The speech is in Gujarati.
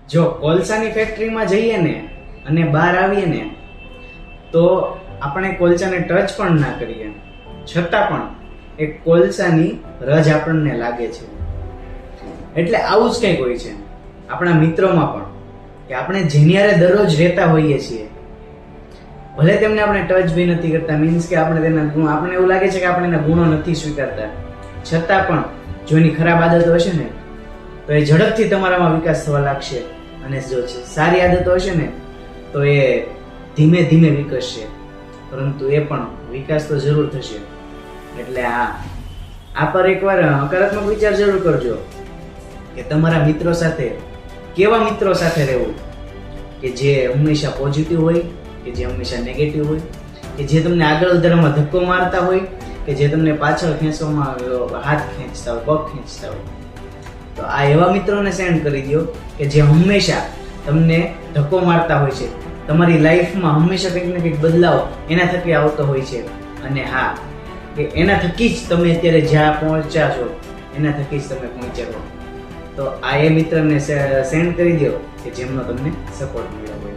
જો કોલસાની ફેક્ટરીમાં જઈએ ને અને બહાર આવીએ ને તો આપણે કોલસાને ટચ પણ ના કરીએ છતાં પણ એ કોલસાની રજ આપણને લાગે છે. એટલે આવું જ કંઈક હોય છે આપણા મિત્રોમાં પણ, કે આપણે જેની હારે દરરોજ રહેતા હોઈએ છીએ, ભલે તેમને આપણે ટચ બી નથી કરતા, મીન્સ કે આપણે તેના ગુણ, આપણે એવું લાગે છે કે આપણે એના ગુણો નથી સ્વીકારતા, છતાં પણ જો એની ખરાબ આદતો હશે ને તો એ ઝડપથી તમારામાં વિકાસ થવા લાગશે, અને જો સારી આદતો હશે ને તો એ ધીમે ધીમે વિકસશે, પરંતુ એ પણ વિકાસ તો જરૂર થશે. એટલે આ પર એકવાર હકારાત્મક વિચાર જરૂર કરજો કે તમારા મિત્રો સાથે કેવા મિત્રો સાથે રહેવું, કે જે હંમેશા પોઝિટિવ હોય કે જે હંમેશા નેગેટિવ હોય, કે જે તમને આગળ વધારવામાં ધક્કો મારતા હોય કે જે તમને પાછળ ખેંચવામાં હાથ ખેંચતા હોય, પગ ખેંચતા હોય. તો આ એવા મિત્રોને સેન્ડ કરી દો કે જે હંમેશા તમને ધક્કો મારતા હોય છે, તમારી લાઈફમાં હંમેશા કંઈક ને કંઈક બદલાવ એના થકી આવતો હોય છે, અને હા કે એના થકી જ તમે અત્યારે જ્યાં પહોંચ્યા છો એના થકી જ તમે પહોંચ્યા છો. તો આ એ મિત્રને સેન્ડ કરી દો કે જેમનો તમને સપોર્ટ મળ્યો હોય.